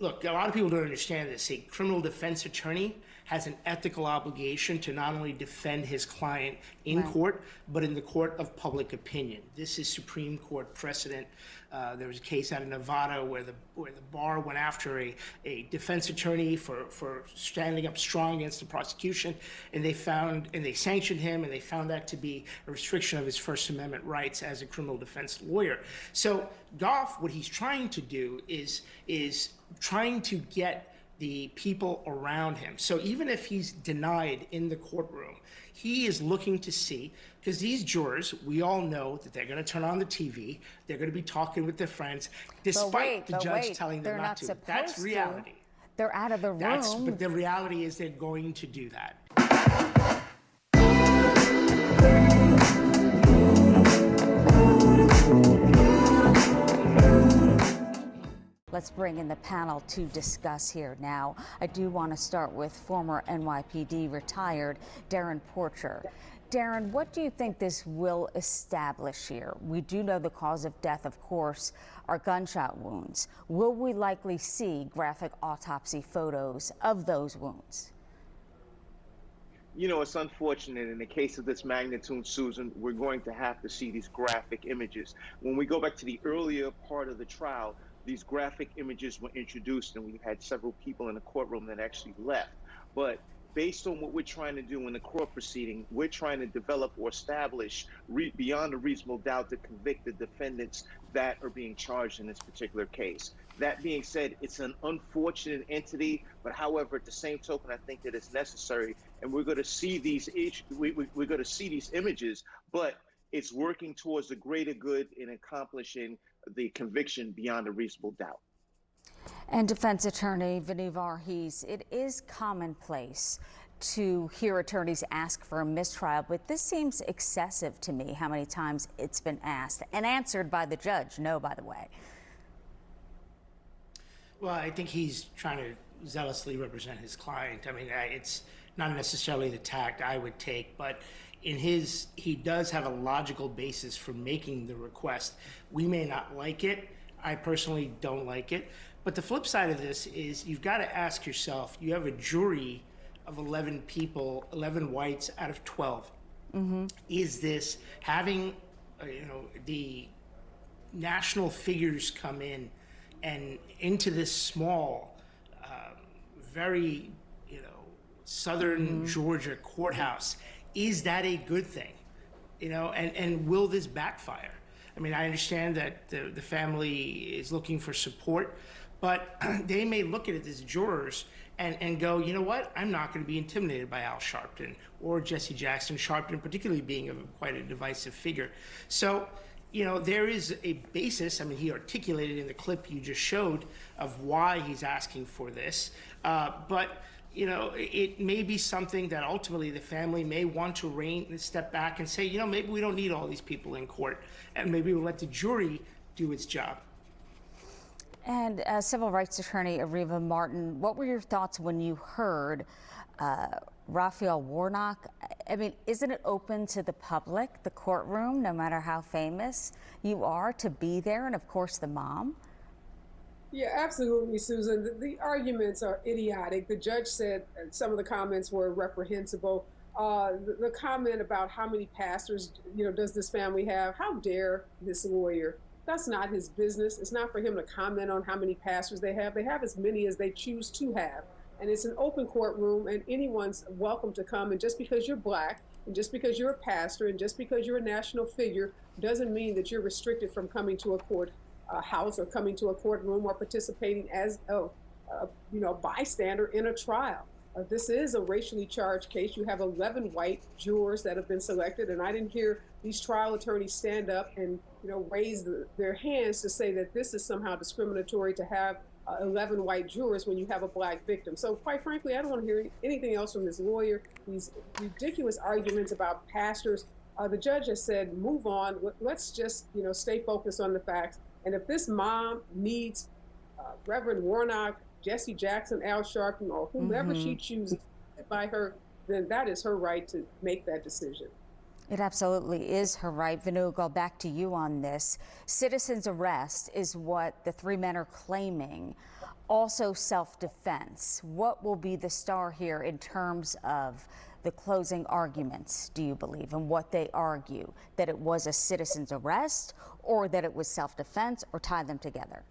look, a lot of people don't understand this. A criminal defense attorney has an ethical obligation to not only defend his client in court, but in the court of public opinion. This is Supreme Court precedent. There was a case out of Nevada where the bar went after a defense attorney for standing up strong against the prosecution, and they sanctioned him, and they found that to be a restriction of his First Amendment rights as a criminal defense lawyer. So Gough, what he's trying to do is trying to get the people around him. So even if he's denied in the courtroom, he is looking to see, because these jurors, we all know that they're going to turn on the TV, they're going to be talking with their friends, despite the judge telling them not to. That's reality. They're out of the room. But the reality is they're going to do that. Let's bring in the panel to discuss here now. I do want to start with former NYPD retired Darrin Porcher. Darrin, what do you think this will establish here? We do know the cause of death, of course, are gunshot wounds. Will we likely see graphic autopsy photos of those wounds? You know, it's unfortunate in the case of this magnitude, Susan, we're going to have to see these graphic images. When we go back to the earlier part of the trial, these graphic images were introduced, and we had several people in the courtroom that actually left. But based on what we're trying to do in the court proceeding, we're trying to develop or establish beyond a reasonable doubt to convict the defendants that are being charged in this particular case. That being said, it's an unfortunate entity, but however, at the same token, I think that it's necessary, and we're going to see these we're going to see these images, but it's working towards the greater good in accomplishing the conviction beyond a reasonable doubt. And defense attorney Vinoo Varghese, it is commonplace to hear attorneys ask for a mistrial, but this seems excessive to me, how many times it's been asked and answered by the judge. No, by the way. Well, I think he's trying to zealously represent his client. I mean, it's not necessarily the tact I would take, but he does have a logical basis for making the request. We may not like it. I personally don't like it. But the flip side of this is you've got to ask yourself, you have a jury of 11 people, 11 whites out of 12. Mm-hmm. Is this having, the national figures come in and into this small, very, southern Georgia courthouse, is that a good thing? And will this backfire? I mean, I understand that the family is looking for support, but they may look at it as jurors and go, you know what? I'm not going to be intimidated by Al Sharpton or Jesse Jackson, Sharpton particularly being quite a divisive figure. So, there is a basis. I mean, he articulated in the clip you just showed of why he's asking for this, but it may be something that ultimately the family may want to step back and say, maybe we don't need all these people in court, and maybe we'll let the jury do its job. And civil rights attorney Areva Martin, what were your thoughts when you heard Raphael Warnock? I mean, isn't it open to the public, the courtroom, no matter how famous you are, to be there, and of course the mom? Yeah, absolutely, Susan. The arguments are idiotic. The judge said some of the comments were reprehensible. The comment about how many pastors, does this family have? How dare this lawyer? That's not his business. It's not for him to comment on how many pastors they have. They have as many as they choose to have. And it's an open courtroom, and anyone's welcome to come. And just because you're Black, and just because you're a pastor, and just because you're a national figure, doesn't mean that you're restricted from coming to a court house or coming to a courtroom or participating as a bystander in a trial. This is a racially charged case. You have 11 white jurors that have been selected, and I didn't hear these trial attorneys stand up and raise their hands to say that this is somehow discriminatory to have 11 white jurors when you have a Black victim. So quite frankly, I don't want to hear anything else from this lawyer. These ridiculous arguments about pastors. The judge has said, move on. Let's just stay focused on the facts. And if this mom needs Reverend Warnock, Jesse Jackson, Al Sharpton, or whomever she chooses by her, then that is her right to make that decision. It absolutely is her right. Vinoo, go back to you on this. Citizen's arrest is what the three men are claiming. also self-defense. What will be the star here in terms of the closing arguments, do you believe, and what they argue, that it was a citizen's arrest or that it was self-defense, or tie them together?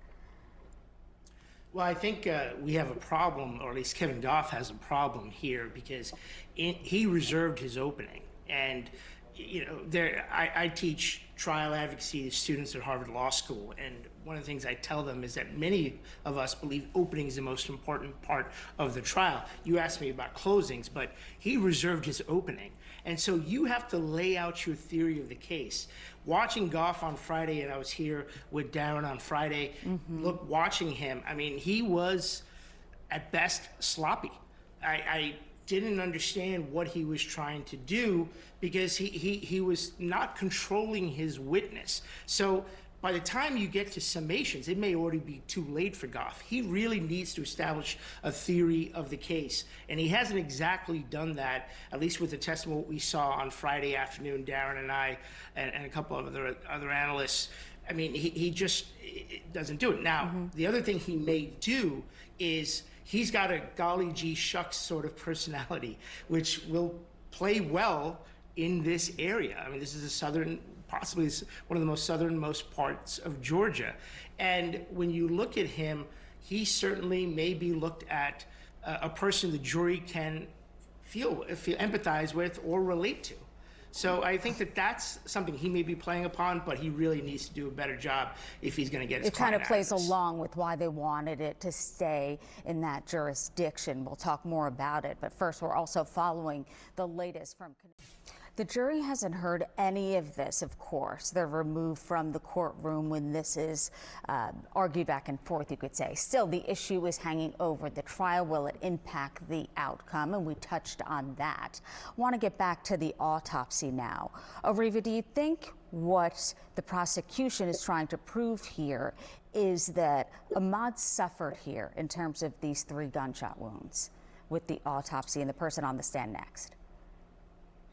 Well, I think we have a problem, or at least Kevin Gough has a problem here, because he reserved his opening. And, you know, I teach trial advocacy to students at Harvard Law School, and one of the things I tell them is that many of us believe opening is the most important part of the trial. You asked me about closings, but he reserved his opening. And so you have to lay out your theory of the case. Watching Gough on Friday, and I was here with Darrin on Friday, watching him, I mean, he was at best sloppy. I didn't understand what he was trying to do, because he was not controlling his witness. So by the time you get to summations, it may already be too late for Gough. He really needs to establish a theory of the case, and he hasn't exactly done that, at least with the testimony we saw on Friday afternoon, Darrin and I, and a couple of other analysts. I mean, he just doesn't do it. Now, the other thing he may do is he's got a golly gee shucks sort of personality, which will play well in this area. I mean, this is a southern, possibly one of the most southernmost parts of Georgia. And when you look at him, he certainly may be looked at a person the jury can feel empathize with or relate to. So I think that that's something he may be playing upon, but he really needs to do a better job if he's going to get his client out of this. It kind of plays along with why they wanted it to stay in that jurisdiction. We'll talk more about it, but first we're also following the latest from... The jury hasn't heard any of this, of course. They're removed from the courtroom when this is argued back and forth, you could say. Still, the issue is hanging over the trial. Will it impact the outcome? And we touched on that. Want to get back to the autopsy now. Areva, do you think what the prosecution is trying to prove here is that Ahmaud suffered here in terms of these 3 gunshot wounds with the autopsy and the person on the stand next?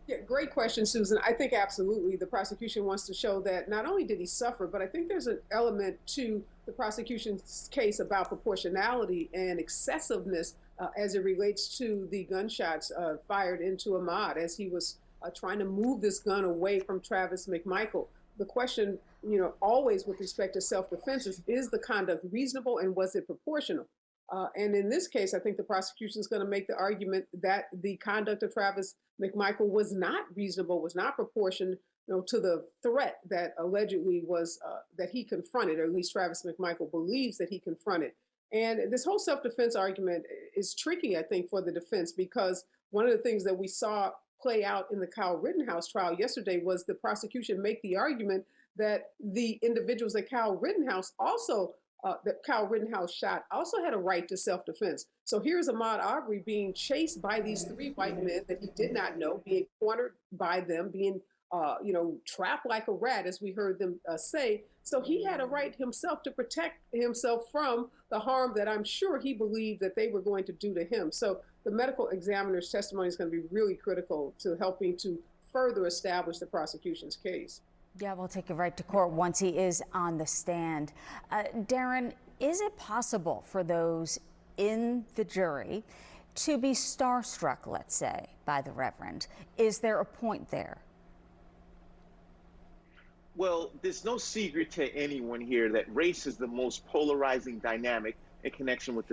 Yeah, great question, Susan. I think absolutely the prosecution wants to show that not only did he suffer, but I think there's an element to the prosecution's case about proportionality and excessiveness as it relates to the gunshots fired into Ahmaud as he was trying to move this gun away from Travis McMichael. The question, you know, always with respect to self-defense is the conduct reasonable and was it proportional? And in this case, I think the prosecution is going to make the argument that the conduct of Travis McMichael was not reasonable, was not proportional, to the threat that allegedly was that he confronted, or at least Travis McMichael believes that he confronted. And this whole self-defense argument is tricky, I think, for the defense, because one of the things that we saw play out in the Kyle Rittenhouse trial yesterday was the prosecution make the argument that the individuals that Kyle Rittenhouse shot also had a right to self-defense. So here's Ahmaud Arbery being chased by these 3 white men that he did not know, being cornered by them, being, trapped like a rat, as we heard them say. So he had a right himself to protect himself from the harm that I'm sure he believed that they were going to do to him. So the medical examiner's testimony is going to be really critical to helping to further establish the prosecution's case. Yeah, we'll take it right to court once he is on the stand. Darrin, is it possible for those in the jury to be starstruck, let's say, by the Reverend? Is there a point there? Well, there's no secret to anyone here that race is the most polarizing dynamic in connection with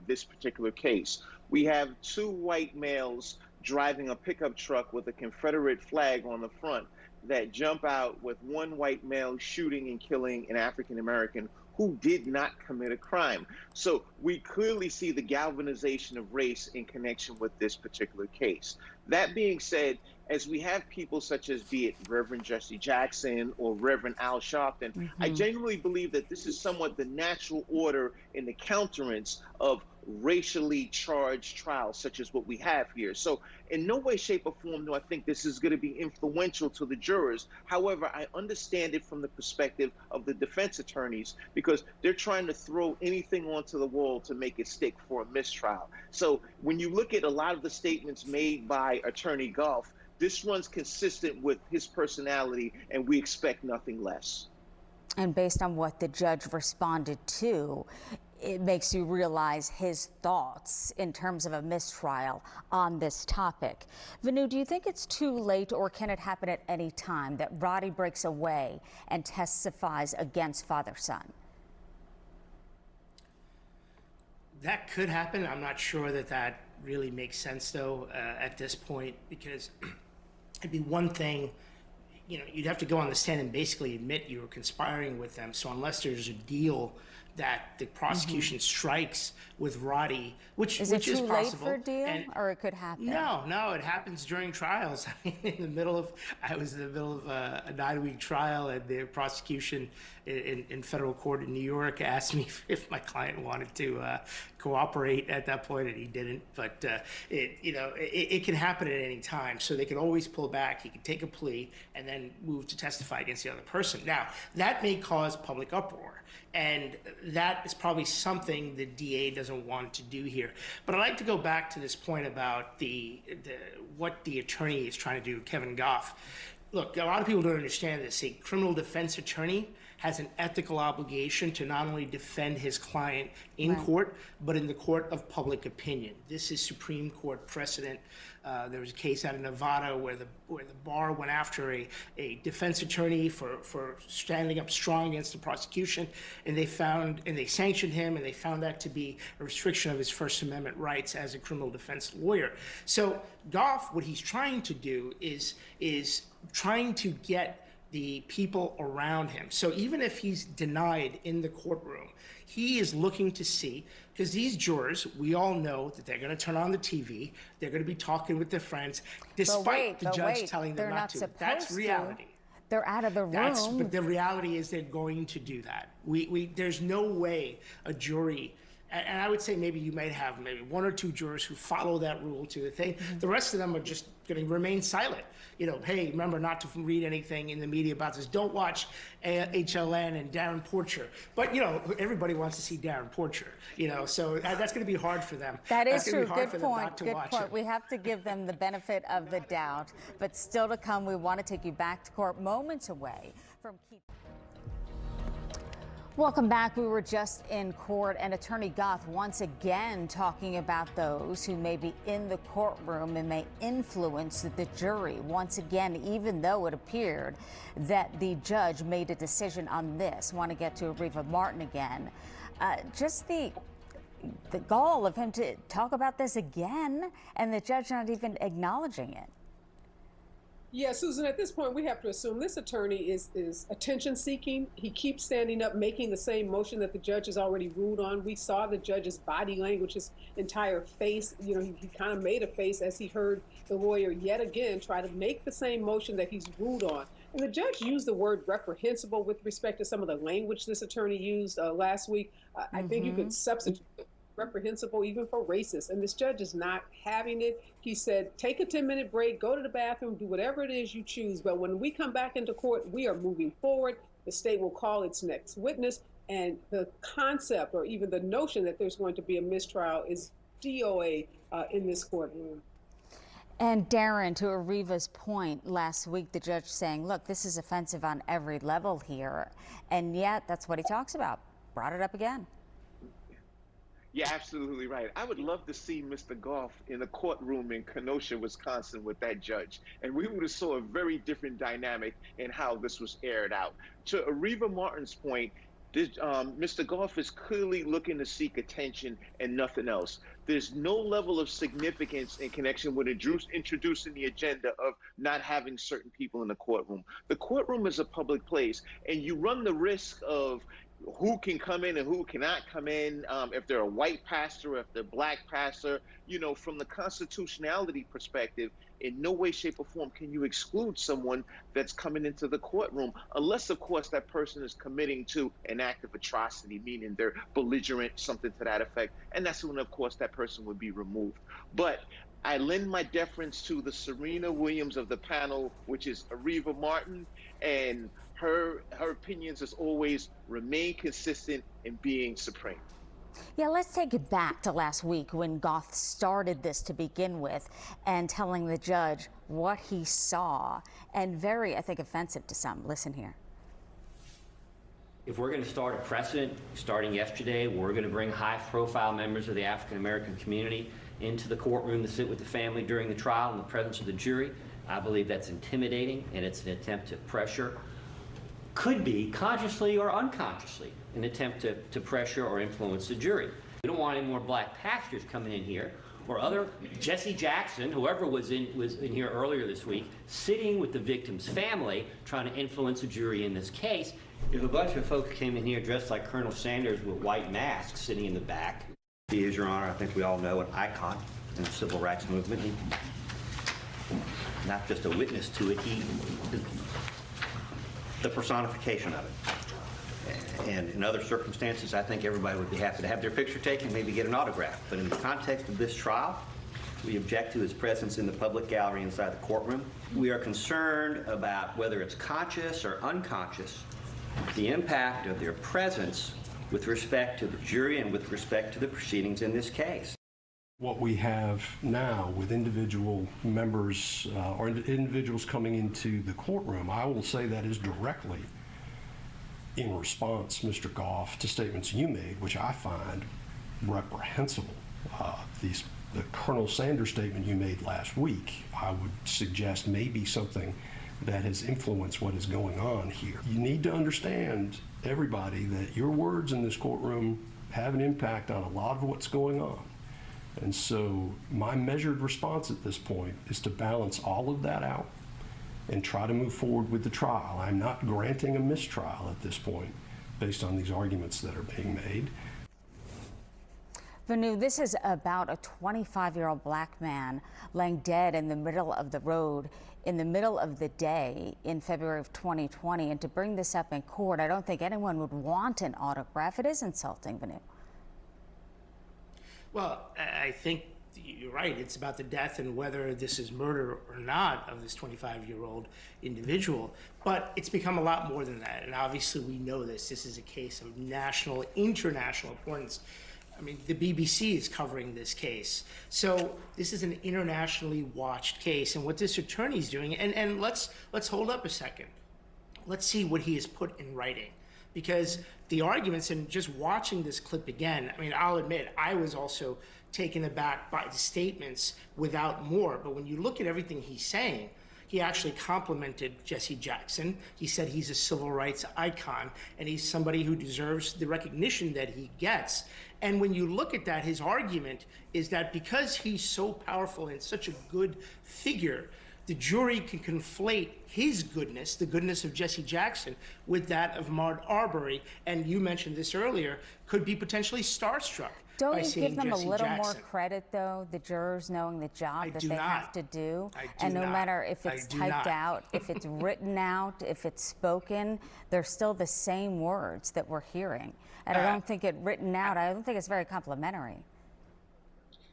this particular case. We have 2 white males driving a pickup truck with a Confederate flag on the front that jump out with 1 white male shooting and killing an African American who did not commit a crime. So we clearly see the galvanization of race in connection with this particular case. That being said, as we have people such as, be it Reverend Jesse Jackson or Reverend Al Sharpton, I genuinely believe that this is somewhat the natural order in the countenance of racially charged trials such as what we have here. So in no way, shape, or form do I think this is going to be influential to the jurors. However, I understand it from the perspective of the defense attorneys, because they're trying to throw anything onto the wall to make it stick for a mistrial. So when you look at a lot of the statements made by Attorney Gough, this runs consistent with his personality, and we expect nothing less. And based on what the judge responded to, it makes you realize his thoughts in terms of a mistrial on this topic. Vinoo, do you think it's too late, or can it happen at any time that Roddy breaks away and testifies against father-son? That could happen. I'm not sure that that really makes sense, though, at this point, because it'd be one thing, you know, you'd have to go on the stand and basically admit you were conspiring with them. So unless there's a deal that the prosecution strikes with Roddy, which is possible. Is it too late for a deal, or it could happen? No, it happens during trials. I mean, I was in the middle of a 9-week trial, and the prosecution in federal court in New York asked me if my client wanted to cooperate at that point, and he didn't. But it can happen at any time, so they can always pull back. He can take a plea and then move to testify against the other person. Now, that may cause public uproar, and that is probably something the DA doesn't want to do here. But I'd like to go back to this point about what the attorney is trying to do, Kevin Gough. Look, a lot of people don't understand this. A criminal defense attorney has an ethical obligation to not only defend his client in court, but in the court of public opinion. This is Supreme Court precedent. There was a case out of Nevada where the bar went after a defense attorney for standing up strong against the prosecution, and they sanctioned him, and they found that to be a restriction of his First Amendment rights as a criminal defense lawyer. So Gough, what he's trying to do is trying to get the people around him. So even if he's denied in the courtroom, he is looking to see, because these jurors, we all know that they're going to turn on the TV, they're going to be talking with their friends, despite the judge telling them not to. That's reality. They're out of the room. But the reality is they're going to do that. There's no way a jury, and I would say maybe you might have maybe 1 or 2 jurors who follow that rule to the thing. The rest of them are just going to remain silent. You know, hey, remember not to read anything in the media about this. Don't watch HLN and Darrin Porcher. But, you know, everybody wants to see Darrin Porcher, you know, so that's going to be hard for them. That is true. Good point. Good point. We have to give them the benefit of the doubt. But still to come, we want to take you back to court moments away from keeping. Welcome back. We were just in court, and Attorney Gough once again talking about those who may be in the courtroom and may influence the jury. Once again, even though it appeared that the judge made a decision on this. Want to get to Areva Martin again. Just the gall of him to talk about this again, and the judge not even acknowledging it. Yeah, Susan, at this point, we have to assume this attorney is attention-seeking. He keeps standing up, making the same motion that the judge has already ruled on. We saw the judge's body language, his entire face. You know, he kind of made a face as he heard the lawyer yet again try to make the same motion that he's ruled on. And the judge used the word reprehensible with respect to some of the language this attorney used last week. I think you could substitute reprehensible even for racist, and this judge is not having it. He said, take a 10-minute break, go to the bathroom, do whatever it is you choose, but when we come back into court, we are moving forward. The state will call its next witness, and the concept or even the notion that there's going to be a mistrial is DOA in this courtroom. And Darrin, to Areva's point last week, the judge saying, look, this is offensive on every level here, and yet that's what he talks about. Brought it up again. Yeah, absolutely right. I would love to see Mr. Gough in a courtroom in Kenosha, Wisconsin with that judge. And we would have saw a very different dynamic in how this was aired out. To Areva Martin's point, Mr. Gough is clearly looking to seek attention and nothing else. There's no level of significance in connection with introducing the agenda of not having certain people in the courtroom. The courtroom is a public place, and you run the risk of who can come in and who cannot come in, if they're a white pastor, if they're black pastor. You know, from the constitutionality perspective, in no way, shape, or form can you exclude someone that's coming into the courtroom, unless, of course, that person is committing to an act of atrocity, meaning they're belligerent, something to that effect. And that's when, of course, that person would be removed. But I lend my deference to the Serena Williams of the panel, which is Areva Martin, and her opinions as always remain consistent in being supreme. Yeah, let's take it back to last week when Gough started this to begin with and telling the judge what he saw, and very, I think, offensive to some. Listen here. If we're going to start a precedent, starting yesterday, we're going to bring high-profile members of the African-American community into the courtroom to sit with the family during the trial in the presence of the jury. I believe that's intimidating, and it's an attempt to pressure, could be consciously or unconsciously, an attempt to pressure or influence the jury. We don't want any more black pastors coming in here, or other Jesse Jackson, whoever was in here earlier this week, sitting with the victim's family, trying to influence the jury in this case. If a bunch of folks came in here dressed like Colonel Sanders with white masks sitting in the back, he is, Your Honor, I think we all know, an icon in the civil rights movement. He, not just a witness to it, he is the personification of it. And in other circumstances, I think everybody would be happy to have their picture taken, maybe get an autograph. But in the context of this trial, we object to his presence in the public gallery inside the courtroom. We are concerned about whether it's conscious or unconscious, the impact of their presence with respect to the jury and with respect to the proceedings in this case. What we have now with individual members or individuals coming into the courtroom, I will say that is directly in response, Mr. Gough, to statements you made, which I find reprehensible. The Colonel Sanders statement you made last week, I would suggest maybe something that has influenced what is going on here. You need to understand, everybody, that your words in this courtroom have an impact on a lot of what's going on. And so my measured response at this point is to balance all of that out and try to move forward with the trial. I'm not granting a mistrial at this point based on these arguments that are being made. Vinoo, this is about a 25-year-old black man laying dead in the middle of the road in the middle of the day in February of 2020. And to bring this up in court, I don't think anyone would want an autograph. It is insulting, Vinoo. Well, I think you're right. It's about the death and whether this is murder or not of this 25-year-old individual. But it's become a lot more than that. And obviously we know this. This is a case of national, international importance. I mean, the BBC is covering this case. So this is an internationally watched case. And what this attorney's doing, and let's hold up a second. Let's see what he has put in writing. Because the arguments, and just watching this clip again, I mean, I'll admit, I was also taken aback by the statements without more. But when you look at everything he's saying, he actually complimented Jesse Jackson. He said he's a civil rights icon, and he's somebody who deserves the recognition that he gets. And when you look at that, his argument is that because he's so powerful and such a good figure, the jury can conflate his goodness, the goodness of Jesse Jackson, with that of Ahmaud Arbery, and you mentioned this earlier, could be potentially starstruck. Don't you give them a little more credit, though, the jurors knowing the job that they have to do? And no matter if it's typed out, if it's written out, if it's spoken, they're still the same words that we're hearing. And I don't think it written out, I don't think it's very complimentary.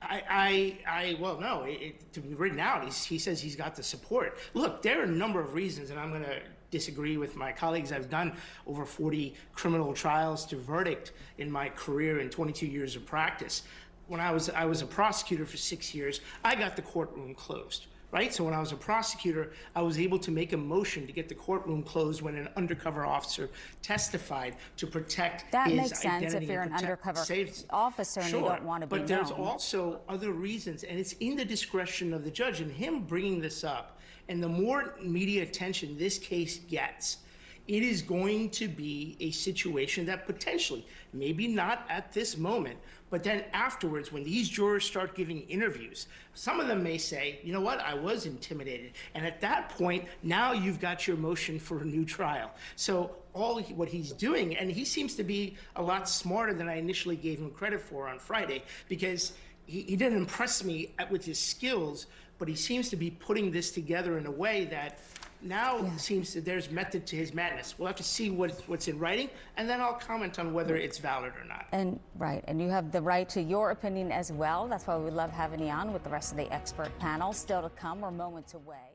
Well, no, to be written out, he says he's got the support. Look, there are a number of reasons, and I'm going to disagree with my colleagues. I've done over 40 criminal trials to verdict in my career in 22 years of practice. When I was a prosecutor for 6 years, I got the courtroom closed. Right? So when I was a prosecutor, I was able to make a motion to get the courtroom closed when an undercover officer testified to protect his identity. That makes sense if you're an undercover officer and you don't want to be known. But there's also other reasons, and it's in the discretion of the judge. And him bringing this up, and the more media attention this case gets, it is going to be a situation that potentially, maybe not at this moment, but then afterwards, when these jurors start giving interviews, some of them may say, you know what, I was intimidated. And at that point, now you've got your motion for a new trial. So what he's doing, and he seems to be a lot smarter than I initially gave him credit for on Friday, because he didn't impress me with his skills, but he seems to be putting this together in a way that now seems that there's method to his madness. We'll have to see what's in writing, and then I'll comment on whether it's valid or not. And and you have the right to your opinion as well. That's why we love having you on with the rest of the expert panel. Still to come, we're moments away.